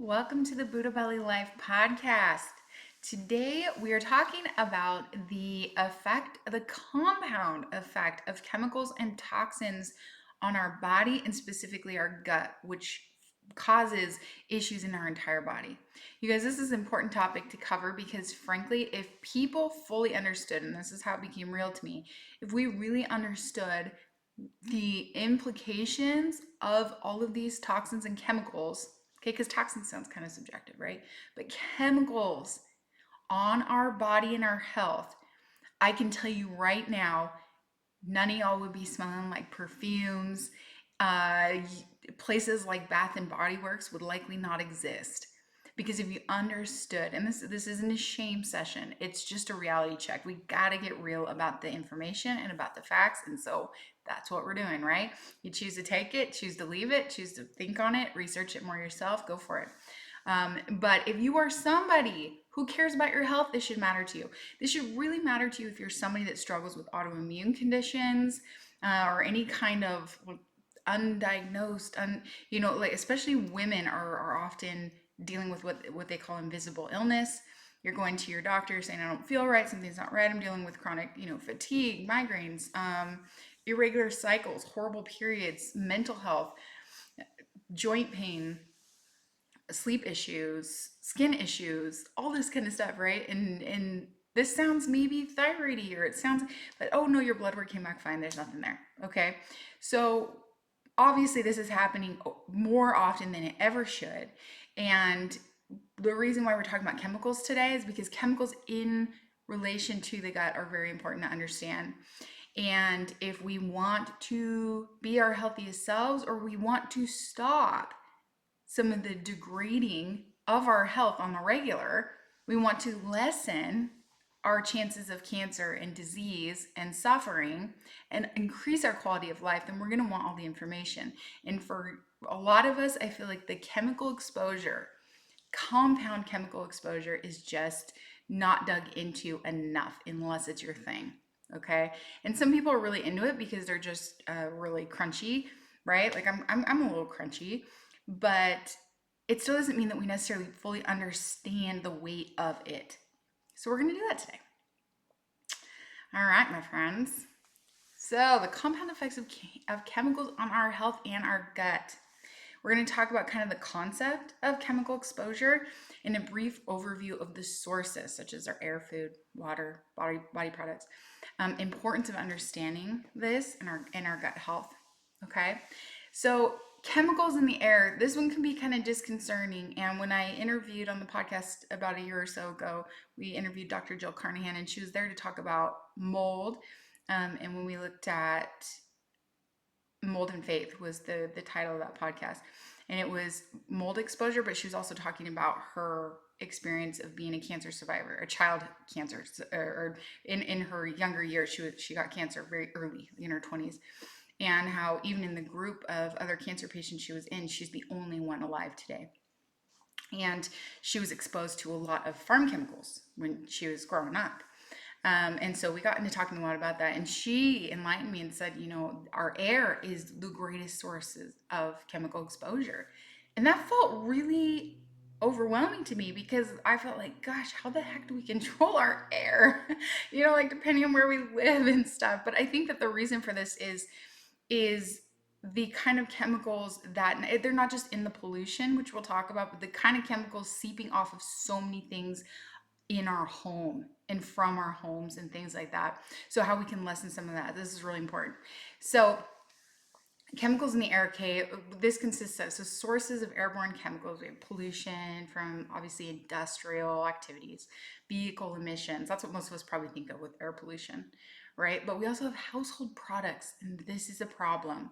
Welcome to the Buddha Belly Life podcast. Today we are talking about the compound effect of chemicals and toxins on our body and specifically our gut, which causes issues in our entire body. You guys, this is an important topic to cover because frankly, if people fully understood, and this is how it became real to me, if we really understood the implications of all of these toxins and chemicals, okay, because toxins sounds kind of subjective, right? But chemicals on our body and our health, I can tell you right now, none of y'all would be smelling like perfumes. Uh, Places like Bath and Body Works would likely not exist. Because if you understood, and this isn't a shame session, it's just a reality check. We got to get real about the information and about the facts. And so that's what we're doing, right? You choose to take it, choose to leave it, choose to think on it, research it more yourself, go for it. But if you are somebody who cares about your health, this should matter to you. This should really matter to you if you're somebody that struggles with autoimmune conditions or any kind of undiagnosed, like especially women are often dealing with what they call invisible illness. You're going to your doctor saying, I don't feel right, something's not right, I'm dealing with chronic, fatigue, migraines, irregular cycles, horrible periods, mental health, joint pain, sleep issues, skin issues, all this kind of stuff, right? And this sounds maybe thyroidy, or it sounds, but oh no, your blood work came back fine. There's nothing there. Okay, so obviously this is happening more often than it ever should, and the reason why we're talking about chemicals today is because chemicals in relation to the gut are very important to understand. And if we want to be our healthiest selves, or we want to stop some of the degrading of our health on the regular, we want to lessen our chances of cancer and disease and suffering and increase our quality of life, then we're going to want all the information. And for a lot of us, I feel like the chemical exposure, compound chemical exposure, is just not dug into enough unless it's your thing. Okay. And some people are really into it because they're just really crunchy, right? Like I'm a little crunchy, but it still doesn't mean that we necessarily fully understand the weight of it. So we're going to do that today. All right, my friends. So the compound effects of chemicals on our health and our gut. We're going to talk about kind of the concept of chemical exposure and a brief overview of the sources, such as our air, food, water, body products. Importance of understanding this in our gut health. Okay, so chemicals in the air. This one can be kind of disconcerting. And when I interviewed on the podcast about a year or so ago, we interviewed Dr. Jill Carnahan, and she was there to talk about mold. And when we looked at Mold and Faith was the title of that podcast, and it was mold exposure, but she was also talking about her experience of being a cancer survivor, a child cancer, or in her younger years she got cancer very early in her 20s, and how even in the group of other cancer patients she was in, she's the only one alive today. And she was exposed to a lot of farm chemicals when she was growing up. And so we got into talking a lot about that. And she enlightened me and said, our air is the greatest sources of chemical exposure. And that felt really overwhelming to me because I felt like, gosh, how the heck do we control our air? Like depending on where we live and stuff. But I think that the reason for this is the kind of chemicals that they're not just in the pollution, which we'll talk about, but the kind of chemicals seeping off of so many things in our home and from our homes and things like that. So how we can lessen some of that. This is really important. So chemicals in the air, okay, this consists of sources of airborne chemicals. We have pollution from obviously industrial activities, vehicle emissions. That's what most of us probably think of with air pollution, right? But we also have household products, and this is a problem.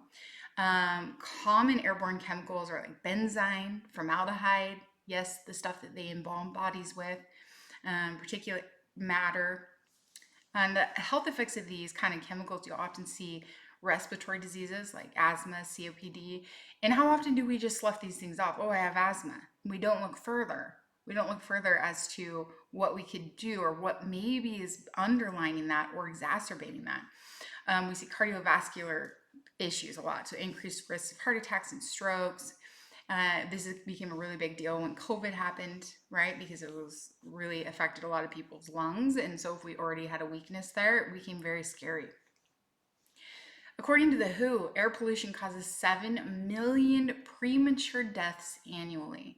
Common airborne chemicals are like benzene, formaldehyde, yes, the stuff that they embalm bodies with, particulate matter. And the health effects of these kind of chemicals, you'll often see respiratory diseases like asthma, COPD. And how often do we just slough these things off? Oh, I have asthma. We don't look further. We don't look further as to what we could do or what maybe is underlining that or exacerbating that. We see cardiovascular issues a lot, so increased risks of heart attacks and strokes. Became a really big deal when COVID happened, right? Because it was really affected a lot of people's lungs. And so if we already had a weakness there, it became very scary. According to the WHO, air pollution causes 7 million premature deaths annually.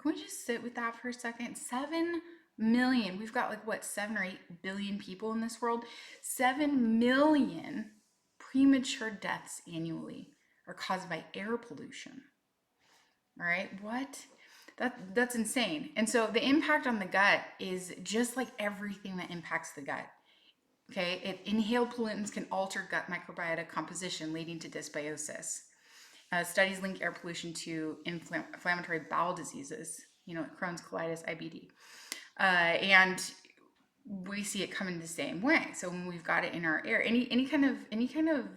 Can we just sit with that for a second? 7 million. We've got like what, 7 or 8 billion people in this world? 7 million premature deaths annually are caused by air pollution. All right, what? That's insane. And so the impact on the gut is just like everything that impacts the gut. Okay, inhaled pollutants can alter gut microbiota composition, leading to dysbiosis. Studies link air pollution to inflammatory bowel diseases, Crohn's, colitis, IBD, and we see it coming the same way. So when we've got it in our air, any kind of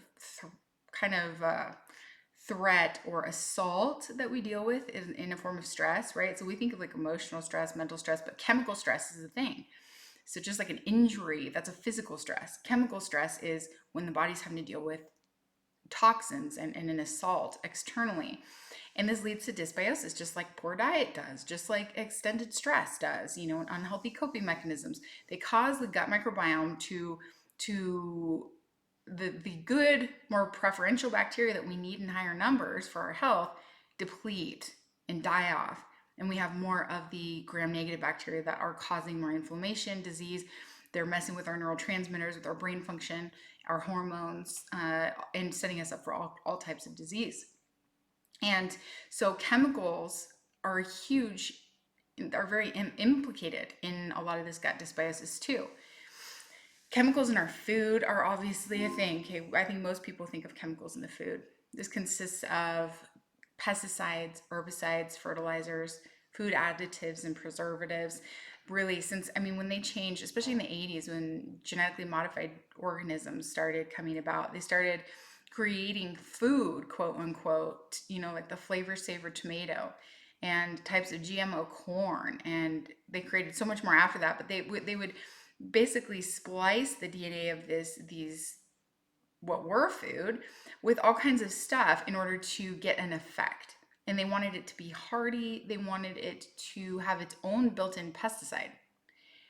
threat or assault that we deal with is in a form of stress, right? So we think of like emotional stress, mental stress, but chemical stress is a thing. So just like an injury, that's a physical stress. Chemical stress is when the body's having to deal with toxins and an assault externally. And this leads to dysbiosis, just like poor diet does, just like extended stress does, and unhealthy coping mechanisms. They cause the gut microbiome to the good, more preferential bacteria that we need in higher numbers for our health deplete and die off. And we have more of the gram-negative bacteria that are causing more inflammation, disease. They're messing with our neurotransmitters, with our brain function, our hormones, and setting us up for all types of disease. And so chemicals are very implicated in a lot of this gut dysbiosis too. Chemicals in our food are obviously a thing. Okay, I think most people think of chemicals in the food. This consists of pesticides, herbicides, fertilizers, food additives, and preservatives. Really, when they changed, especially in the 80s when genetically modified organisms started coming about, they started creating food, quote unquote, like the flavor saver tomato and types of GMO corn. And they created so much more after that, but they would basically splice the DNA of these what were food with all kinds of stuff in order to get an effect. And they wanted it to be hardy. They wanted it to have its own built-in pesticide.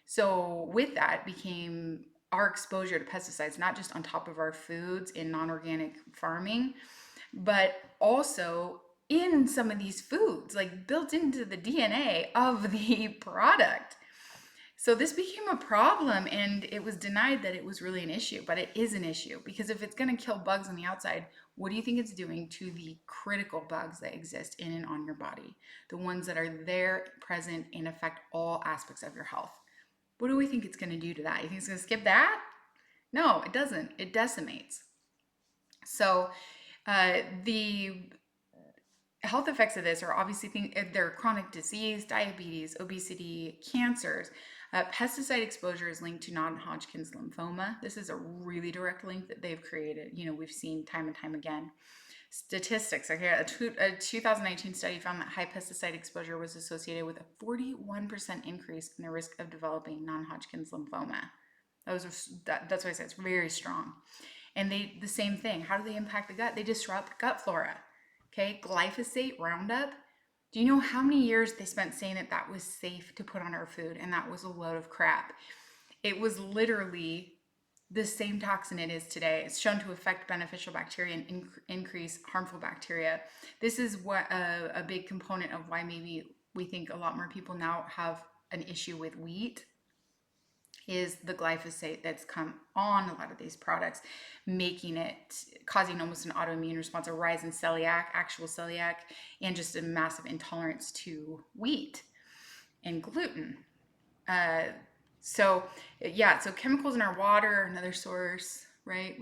So with that became our exposure to pesticides, not just on top of our foods in non-organic farming, but also in some of these foods, like built into the DNA of the product. So this became a problem, and it was denied that it was really an issue, but it is an issue, because if it's going to kill bugs on the outside, what do you think it's doing to the critical bugs that exist in and on your body? The ones that are there, present, and affect all aspects of your health. What do we think it's going to do to that? You think it's going to skip that? No, it doesn't. It decimates. So the health effects of this are obviously they're chronic disease, diabetes, obesity, cancers. Pesticide exposure is linked to non-Hodgkin's lymphoma. This is a really direct link that they've created. We've seen time and time again. Statistics. Okay, a 2019 study found that high pesticide exposure was associated with a 41% increase in the risk of developing non-Hodgkin's lymphoma. That's why I said it's very strong. And the same thing. How do they impact the gut? They disrupt gut flora. Okay, glyphosate, Roundup. Do you know how many years they spent saying that was safe to put on our food, and that was a load of crap? It was literally the same toxin it is today. It's shown to affect beneficial bacteria and increase harmful bacteria. This is what a big component of why maybe we think a lot more people now have an issue with wheat is the glyphosate that's come on a lot of these products, causing almost an autoimmune response, a rise in actual celiac, and just a massive intolerance to wheat and gluten. So chemicals in our water, another source, right?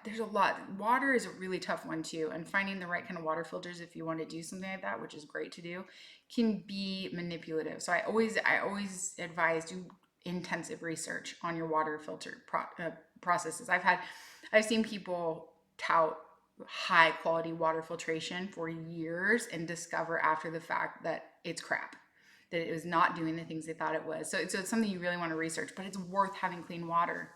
There's a lot. Water is a really tough one too, and finding the right kind of water filters if you want to do something like that, which is great to do, can be manipulative. So I always advise do intensive research on your water filter processes. I've seen people tout high quality water filtration for years and discover after the fact that it's crap, that it was not doing the things they thought it was. So it's something you really want to research, but it's worth having clean water.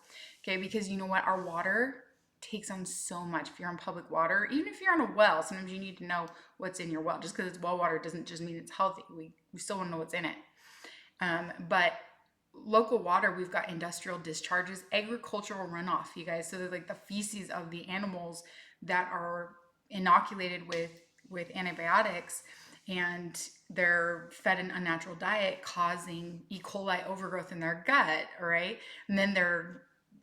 Okay, because you know what? Our water takes on so much. If you're on public water, even if you're on a well, sometimes you need to know what's in your well. Just because it's well water doesn't just mean it's healthy. We still want to know what's in it. But local water, we've got industrial discharges, agricultural runoff, you guys. So they're like the feces of the animals that are inoculated with antibiotics, and they're fed an unnatural diet, causing E. coli overgrowth in their gut, right? And then they're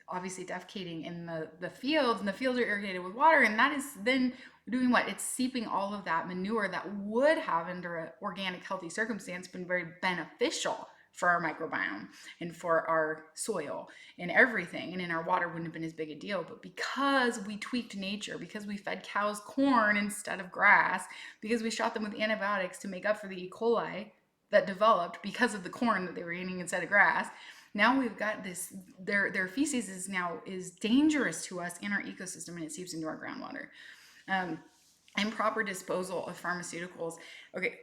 obviously defecating in the fields, and the fields are irrigated with water, and that is then doing what? It's seeping all of that manure that would have, under an organic, healthy circumstance, been very beneficial for our microbiome and for our soil and everything, and in our water wouldn't have been as big a deal. But because we tweaked nature, because we fed cows corn instead of grass, because we shot them with antibiotics to make up for the E. coli that developed because of the corn that they were eating instead of grass, now we've got this, their feces is dangerous to us in our ecosystem, and it seeps into our groundwater. Improper disposal of pharmaceuticals. Okay,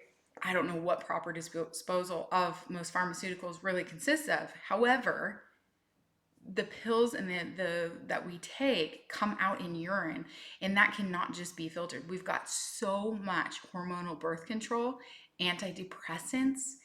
I don't know what proper disposal of most pharmaceuticals really consists of. However, the pills and the that we take come out in urine, and that cannot just be filtered. We've got so much hormonal birth control, antidepressants,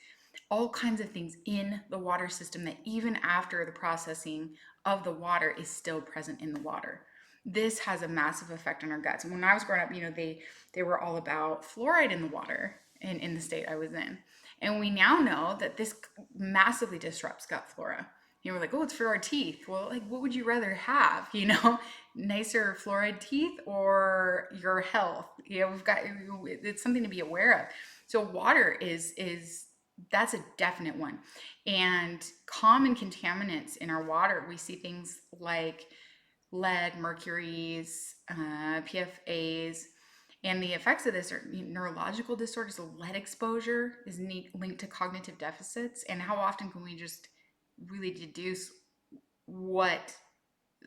all kinds of things in the water system that even after the processing of the water is still present in the water. This has a massive effect on our guts. And when I was growing up, they were all about fluoride in the water in the state I was in. And we now know that this massively disrupts gut flora. We're like, oh, it's for our teeth. Well, like, what would you rather have? Nicer fluoride teeth or your health? It's something to be aware of. So water is that's a definite one. And common contaminants in our water, we see things like lead, mercuries, PFAs, and the effects of this are neurological disorders. So lead exposure is linked to cognitive deficits. And how often can we just really deduce what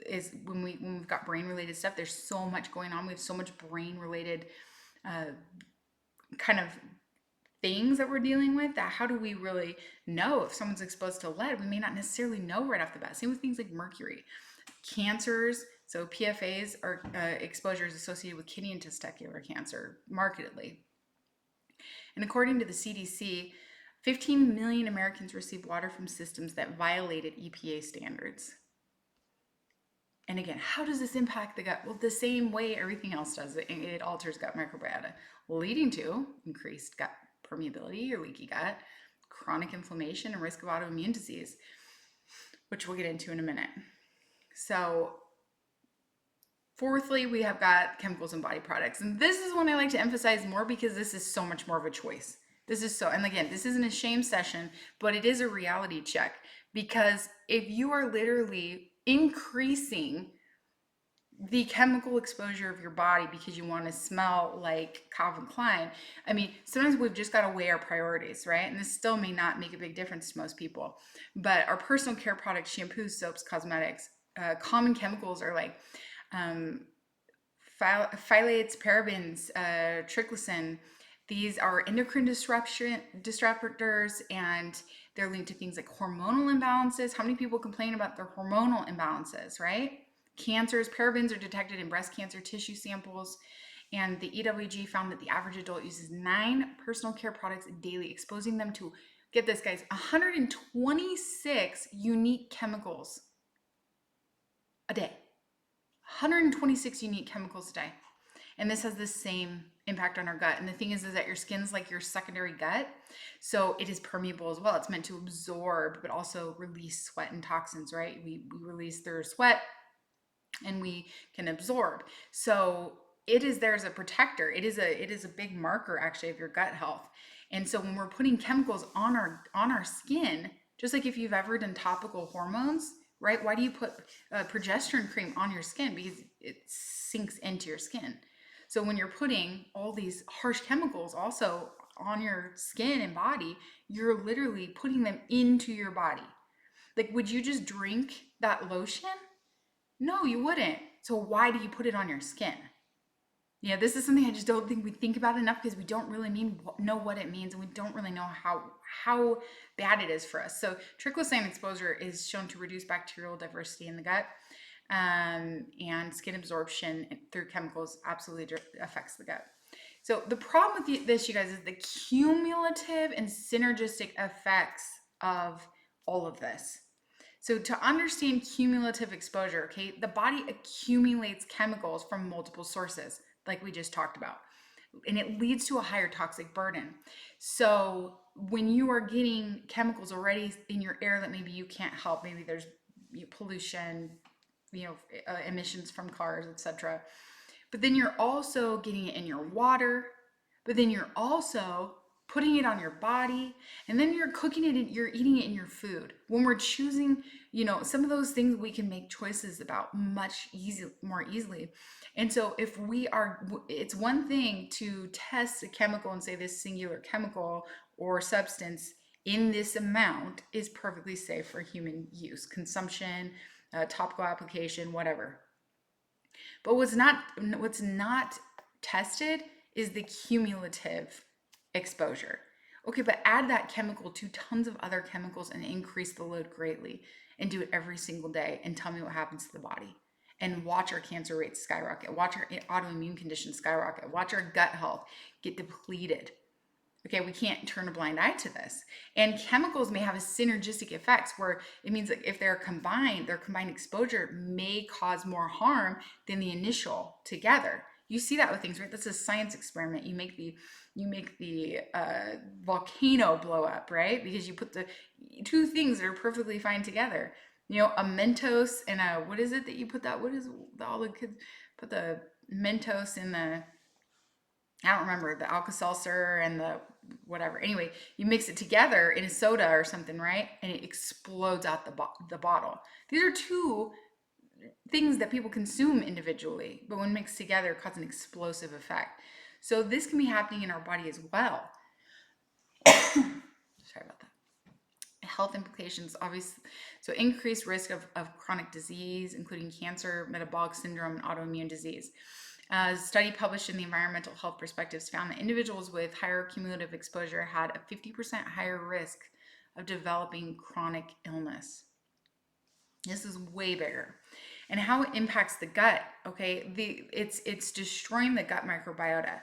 is when we've got brain related stuff? There's so much going on. We have so much brain related kind of things that we're dealing with, that how do we really know if someone's exposed to lead? We may not necessarily know right off the bat. Same with things like mercury. Cancers, so PFAs are exposures associated with kidney and testicular cancer markedly. And according to the CDC, 15 million Americans received water from systems that violated EPA standards. And again, how does this impact the gut? Well, the same way everything else does. It alters gut microbiota, leading to increased gut permeability or leaky gut, chronic inflammation, and risk of autoimmune disease, which we'll get into in a minute. So fourthly, we have got chemicals and body products. And this is one I like to emphasize more because this is so much more of a choice. And again, this isn't a shame session, but it is a reality check. Because if you are literally increasing the chemical exposure of your body because you want to smell like Calvin Klein, I mean, sometimes we've just got to weigh our priorities, right? And this still may not make a big difference to most people. But our personal care products, shampoos, soaps, cosmetics, common chemicals are like phthalates, parabens, triclosan. These are endocrine disruptors, and they're linked to things like hormonal imbalances. How many people complain about their hormonal imbalances, right? Cancers, parabens are detected in breast cancer tissue samples, and the EWG found that the average adult uses 9 personal care products daily, exposing them to, get this guys, 126 unique chemicals a day. 126 unique chemicals a day. And this has the same impact on our gut. And the thing is that your skin's like your secondary gut. So it is permeable as well. It's meant to absorb, but also release sweat and toxins, right? We release through sweat and we can absorb. So it is there as a protector. It is a big marker actually of your gut health. And so when we're putting chemicals on our skin, just like if you've ever done topical hormones, right? Why do you put progesterone cream on your skin? Because it sinks into your skin. So when you're putting all these harsh chemicals also on your skin and body, you're literally putting them into your body. Like, would you just drink that lotion? No, you wouldn't. So why do you put it on your skin? This is something I just don't think we think about enough because we don't really know what it means, and we don't really know how bad it is for us. So triclosan exposure is shown to reduce bacterial diversity in the gut. and skin absorption through chemicals absolutely affects the gut. So the problem with this, you guys, is the cumulative and synergistic effects of all of this. So to understand cumulative exposure, okay, the body accumulates chemicals from multiple sources, like we just talked about, and it leads to a higher toxic burden. So when you are getting chemicals already in your air that maybe you can't help, maybe there's pollution, emissions from cars, etc. But then you're also getting it in your water, but then you're also putting it on your body, and then you're cooking it and you're eating it in your food. When we're choosing, some of those things we can make choices about much more easily. And so it's one thing to test a chemical and say this singular chemical or substance in this amount is perfectly safe for human use, consumption, topical application, whatever. But what's not tested is the cumulative exposure. Okay, but add that chemical to tons of other chemicals and increase the load greatly, and do it every single day, and tell me what happens to the body. And watch our cancer rates skyrocket, watch our autoimmune conditions skyrocket, watch our gut health get depleted. Okay, we can't turn a blind eye to this. And chemicals may have a synergistic effects where it means that if they're combined, their combined exposure may cause more harm than the initial together. You see that with things, right? That's a science experiment. You make the volcano blow up, right? Because you put the two things that are perfectly fine together. A Mentos and a, what is it that you put that? What is all the kids put the Mentos in the, I don't remember, the Alka-Seltzer and the whatever. Anyway, you mix it together in a soda or something, right? And it explodes out the bottle. These are two things that people consume individually, but when mixed together, cause an explosive effect. So this can be happening in our body as well. Sorry about that. Health implications, obviously. So increased risk of chronic disease, including cancer, metabolic syndrome, and autoimmune disease. A study published in the Environmental Health Perspectives found that individuals with higher cumulative exposure had a 50% higher risk of developing chronic illness. This is way bigger. And how it impacts the gut, okay? It's destroying the gut microbiota.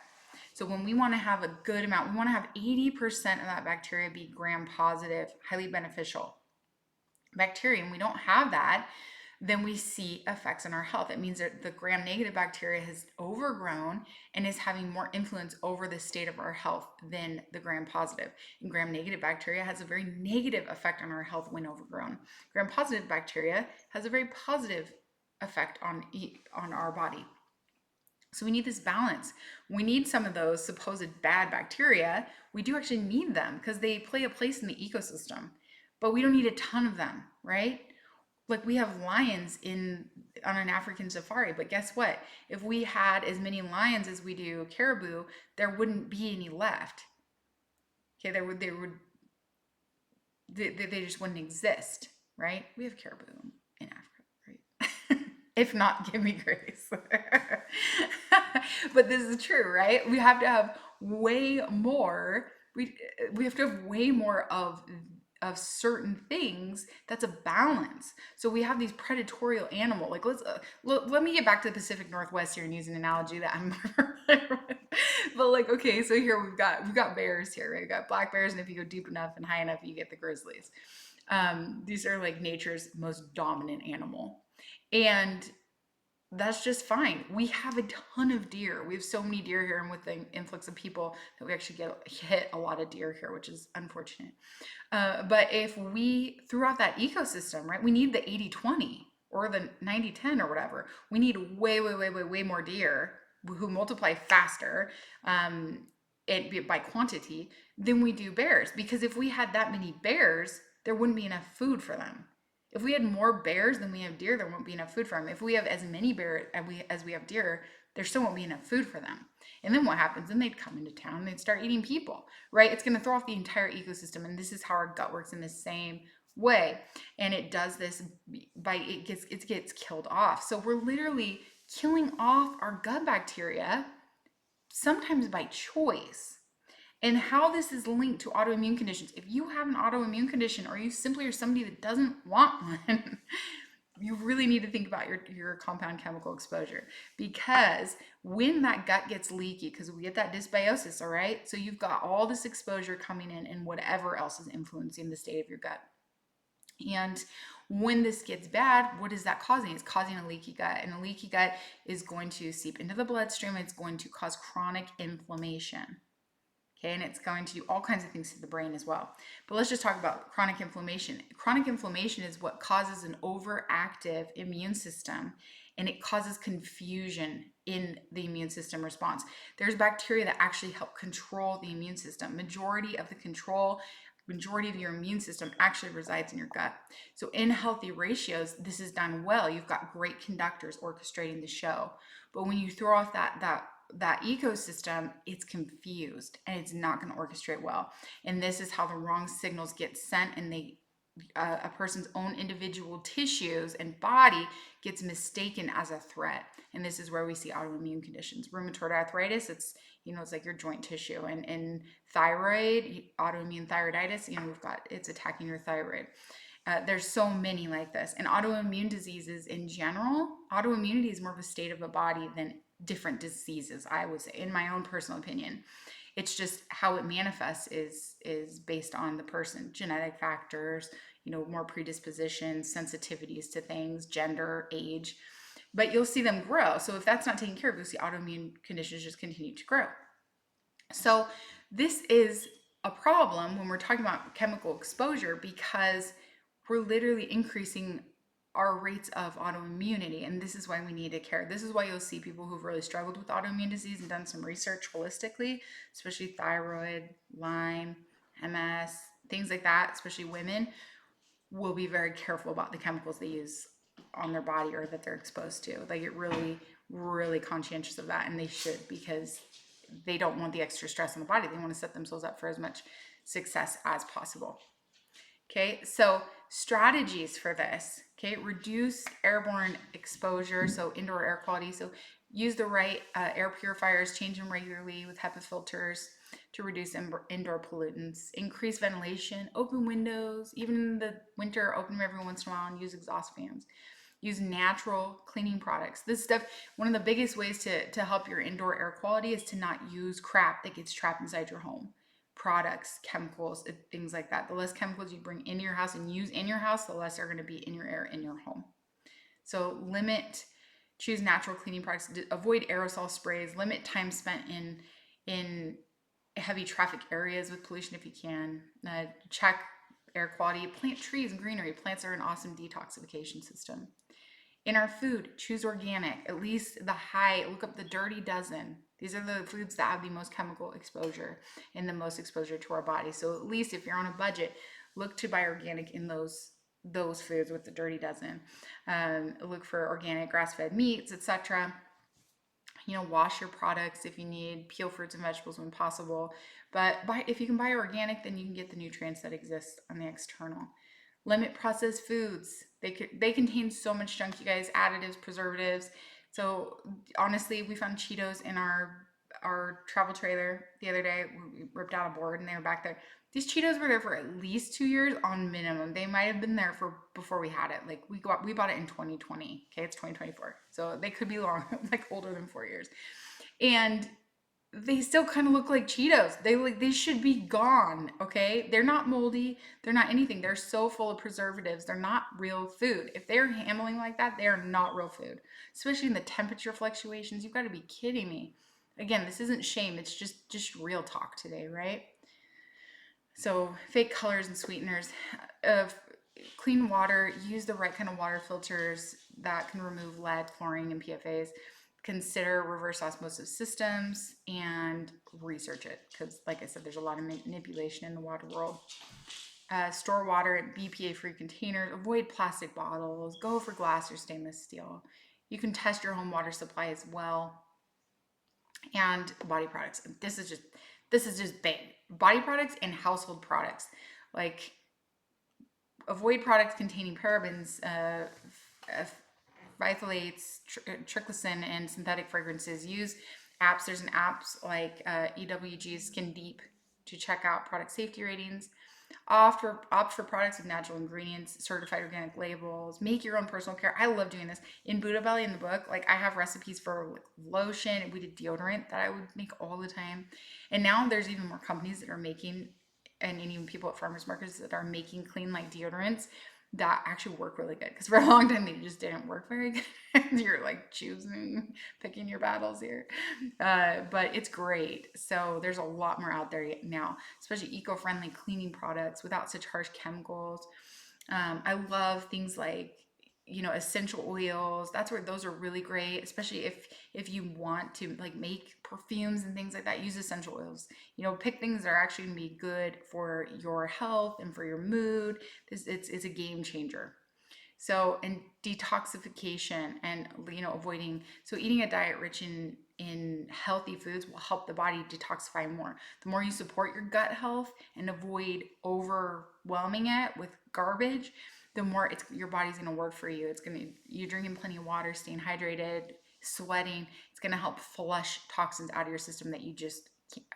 So when we want to have a good amount, we want to have 80% of that bacteria be gram-positive, highly beneficial bacteria, and we don't have that, then we see effects on our health. It means that the gram-negative bacteria has overgrown and is having more influence over the state of our health than the gram-positive. And gram-negative bacteria has a very negative effect on our health when overgrown. Gram-positive bacteria has a very positive effect on our body. So we need this balance. We need some of those supposed bad bacteria. We do actually need them because they play a place in the ecosystem, but we don't need a ton of them, right? Like we have lions on an African safari, but guess what? If we had as many lions as we do caribou, there wouldn't be any left. Okay, they just wouldn't exist, right? We have caribou in Africa, right? If not, give me grace. But this is true, right? We have to have way more. We have to have way more of certain things. That's a balance. So we have these predatorial animal. Like let me get back to the Pacific Northwest here and use an analogy that I'm but like, okay, so here we've got bears here, right? We've got black bears, and if you go deep enough and high enough, you get the grizzlies. These are like nature's most dominant animal, and that's just fine. We have a ton of deer. We have so many deer here, and with the influx of people that we actually hit a lot of deer here, which is unfortunate. But if we, throughout that ecosystem, right, we need the 80-20 or the 90-10 or whatever. We need way more deer who multiply faster by quantity than we do bears. Because if we had that many bears, there wouldn't be enough food for them. If we had more bears than we have deer, there won't be enough food for them. If we have as many bears as we have deer, there still won't be enough food for them. And then what happens? Then they'd come into town and they'd start eating people, right? It's going to throw off the entire ecosystem. And this is how our gut works in the same way. And it does this it gets killed off. So we're literally killing off our gut bacteria, sometimes by choice. And how this is linked to autoimmune conditions. If you have an autoimmune condition, or you simply are somebody that doesn't want one, you really need to think about your compound chemical exposure, because when that gut gets leaky, because we get that dysbiosis, all right? So you've got all this exposure coming in and whatever else is influencing the state of your gut. And when this gets bad, what is that causing? It's causing a leaky gut. And a leaky gut is going to seep into the bloodstream. It's going to cause chronic inflammation. Okay, and it's going to do all kinds of things to the brain as well. But let's just talk about chronic inflammation. Chronic inflammation is what causes an overactive immune system, and it causes confusion in the immune system response. There's bacteria that actually help control the immune system. Majority of your immune system actually resides in your gut. So in healthy ratios, this is done well. You've got great conductors orchestrating the show. But when you throw off that ecosystem, it's confused and it's not going to orchestrate well. And this is how the wrong signals get sent, and a person's own individual tissues and body gets mistaken as a threat. And this is where we see autoimmune conditions. Rheumatoid arthritis, it's like your joint tissue, and thyroid, autoimmune thyroiditis, it's attacking your thyroid. There's so many like this. And autoimmune diseases in general, autoimmunity is more of a state of a body than different diseases, I would say, in my own personal opinion. It's just how it manifests is based on the person, genetic factors, more predispositions, sensitivities to things, gender, age. But you'll see them grow. So if that's not taken care of, you'll see autoimmune conditions just continue to grow. So this is a problem when we're talking about chemical exposure, because we're literally increasing our rates of autoimmunity, and this is why we need to care. This is why you'll see people who've really struggled with autoimmune disease and done some research holistically, especially thyroid, Lyme, MS, things like that, especially women, will be very careful about the chemicals they use on their body or that they're exposed to. They get really, really conscientious of that, and they should, because they don't want the extra stress on the body. They want to set themselves up for as much success as possible. Okay, so strategies for this. Okay, reduce airborne exposure, so indoor air quality. So use the right air purifiers, change them regularly with HEPA filters to reduce indoor pollutants. Increase ventilation, open windows, even in the winter, open them every once in a while, and use exhaust fans. Use natural cleaning products. This stuff, one of the biggest ways to help your indoor air quality is to not use crap that gets trapped inside your home. Products, chemicals, things like that. The less chemicals you bring into your house and use in your house, the less are going to be in your air in your home. So choose natural cleaning products, avoid aerosol sprays, limit time spent in heavy traffic areas with pollution if you can. Check air quality, plant trees and greenery. Plants are an awesome detoxification system. In our food, choose organic, at least look up the dirty dozen. These are the foods that have the most chemical exposure and the most exposure to our body. So at least if you're on a budget, look to buy organic in those foods with the dirty dozen. Look for organic grass-fed meats, etc. Wash your products if you need, peel fruits and vegetables when possible. But if you can buy organic, then you can get the nutrients that exist on the external. Limit processed foods. They contain so much junk, you guys, additives, preservatives. So honestly, we found Cheetos in our travel trailer the other day. We ripped out a board and they were back there. These Cheetos were there for at least 2 years on minimum. They might have been there before we had it. Like we bought it in 2020. Okay, it's 2024. So they could be like older than 4 years. And they still kind of look like Cheetos. They should be gone, okay? They're not moldy. They're not anything. They're so full of preservatives. They're not real food. If they're handling like that, they are not real food. Especially in the temperature fluctuations. You've got to be kidding me. Again, this isn't shame. It's just real talk today, right? So fake colors and sweeteners. Clean water. Use the right kind of water filters that can remove lead, chlorine, and PFAs. Consider reverse osmosis systems and research it, because like I said, there's a lot of manipulation in the water world. Store water in BPA-free containers. Avoid plastic bottles. Go for glass or stainless steel. You can test your home water supply as well. And body products. This is just big. Body products and household products. Like, avoid products containing parabens, phthalates, triclosan, and synthetic fragrances. Use apps. There's an apps like EWG Skin Deep to check out product safety ratings. Opt for products with natural ingredients, certified organic labels. Make your own personal care. I love doing this. In Buddha Belly in the book, like I have recipes for like lotion. We did deodorant that I would make all the time. And now there's even more companies that are making, and even people at farmers markets that are making clean like deodorants that actually work really good. Because for a long time they just didn't work very good. You're like picking your battles here. But it's great. So there's a lot more out there now, especially eco-friendly cleaning products without such harsh chemicals. I love things like essential oils. That's where those are really great, especially if you want to like make perfumes and things like that. Use essential oils. Pick things that are actually gonna be good for your health and for your mood. It's a game changer. So, and detoxification and avoiding, so eating a diet rich in healthy foods will help the body detoxify more. The more you support your gut health and avoid overwhelming it with garbage, the more your body's going to work for you. You're drinking plenty of water, staying hydrated, sweating. It's going to help flush toxins out of your system that you just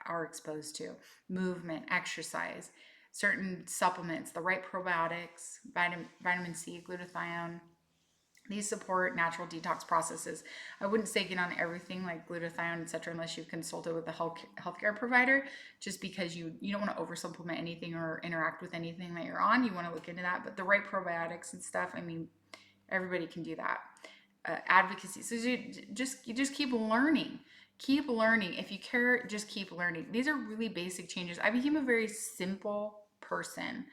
are exposed to. Movement, exercise, certain supplements, the right probiotics, vitamin C, glutathione. These support natural detox processes. I wouldn't say get on everything like glutathione, etc., unless you've consulted with a healthcare provider, just because you don't want to oversupplement anything or interact with anything that you're on. You want to look into that. But the right probiotics and stuff, I mean, everybody can do that. Advocacy. So you just keep learning. Keep learning. If you care, just keep learning. These are really basic changes. I became a very simple person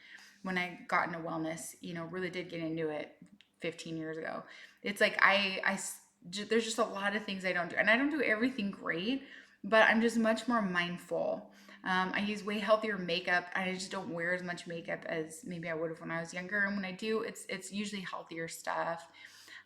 when I got into wellness. Really did get into it 15 years ago. It's like there's just a lot of things I don't do, and I don't do everything great, but I'm just much more mindful. I use way healthier makeup. I just don't wear as much makeup as maybe I would have when I was younger. And when I do, it's usually healthier stuff.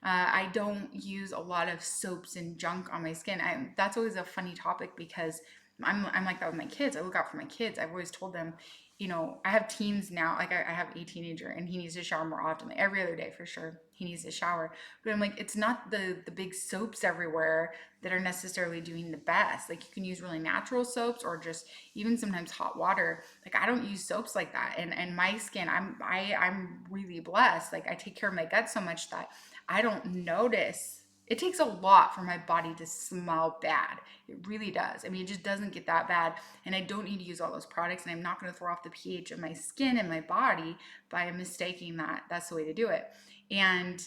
I don't use a lot of soaps and junk on my skin. That's always a funny topic because I'm like that with my kids. I look out for my kids. I've always told them, I have teens now. Like I have a teenager and he needs to shower more often, like every other day for sure. He needs to shower. But I'm like, it's not the big soaps everywhere that are necessarily doing the best. Like you can use really natural soaps or just even sometimes hot water. Like I don't use soaps like that. And my skin, I'm really blessed. Like I take care of my gut so much that I don't notice. It takes a lot for my body to smell bad. It really does. I mean, it just doesn't get that bad. And I don't need to use all those products. And I'm not going to throw off the pH of my skin and my body by mistaking that that's the way to do it. And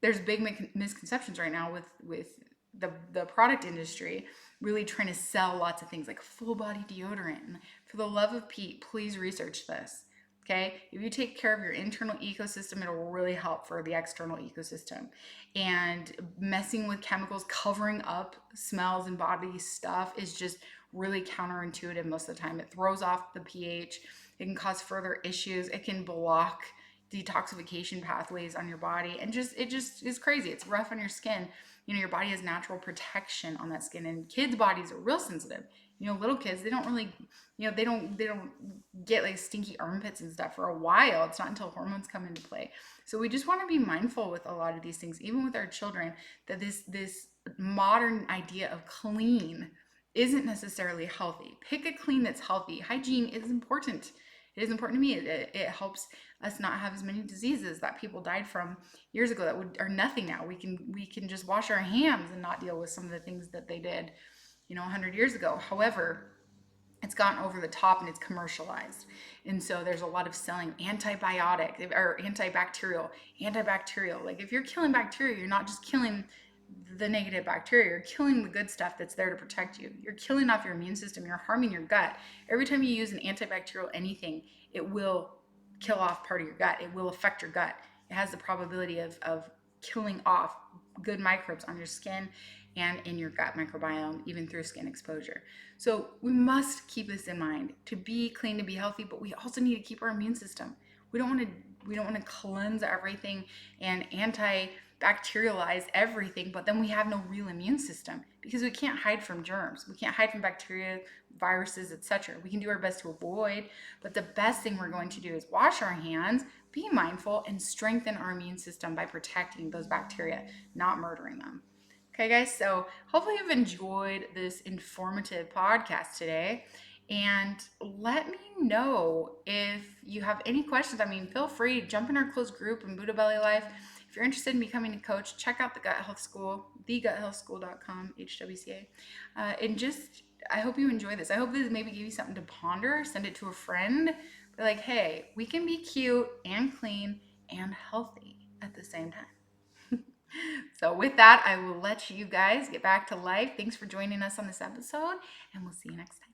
there's big misconceptions right now with the product industry really trying to sell lots of things like full body deodorant. And for the love of Pete, please research this. Okay, if you take care of your internal ecosystem, it'll really help for the external ecosystem. And messing with chemicals, covering up smells and body stuff is just really counterintuitive most of the time. It throws off the pH, it can cause further issues, it can block detoxification pathways on your body, and it just is crazy. It's rough on your skin. Your body has natural protection on that skin, and kids' bodies are real sensitive. Little kids, they don't really, they don't get like stinky armpits and stuff for a while. It's not until hormones come into play. So we just want to be mindful with a lot of these things, even with our children, that this modern idea of clean isn't necessarily healthy. Pick a clean that's healthy. Hygiene is important. It is important to me. It helps us not have as many diseases that people died from years ago that are nothing now. We can just wash our hands and not deal with some of the things that they did 100 years ago. However, it's gotten over the top and it's commercialized. And so there's a lot of selling antibiotic or antibacterial. Like if you're killing bacteria, you're not just killing the negative bacteria, you're killing the good stuff that's there to protect you. You're killing off your immune system, you're harming your gut. Every time you use an antibacterial anything, it will kill off part of your gut. It will affect your gut. It has the probability of killing off good microbes on your skin and in your gut microbiome, even through skin exposure. So we must keep this in mind to be clean, to be healthy, but we also need to keep our immune system. We don't want to cleanse everything and antibacterialize everything, but then we have no real immune system because we can't hide from germs. We can't hide from bacteria, viruses, etc. We can do our best to avoid, but the best thing we're going to do is wash our hands, be mindful, and strengthen our immune system by protecting those bacteria, not murdering them. Okay, guys, so hopefully you've enjoyed this informative podcast today. And let me know if you have any questions. I mean, feel free to jump in our closed group in Buddha Belly Life. If you're interested in becoming a coach, check out the Gut Health School, theguthealthschool.com, HWCA. And just, I hope you enjoy this. I hope this maybe give you something to ponder. Send it to a friend. Be like, hey, we can be cute and clean and healthy at the same time. So, with that, I will let you guys get back to life. Thanks for joining us on this episode, and we'll see you next time.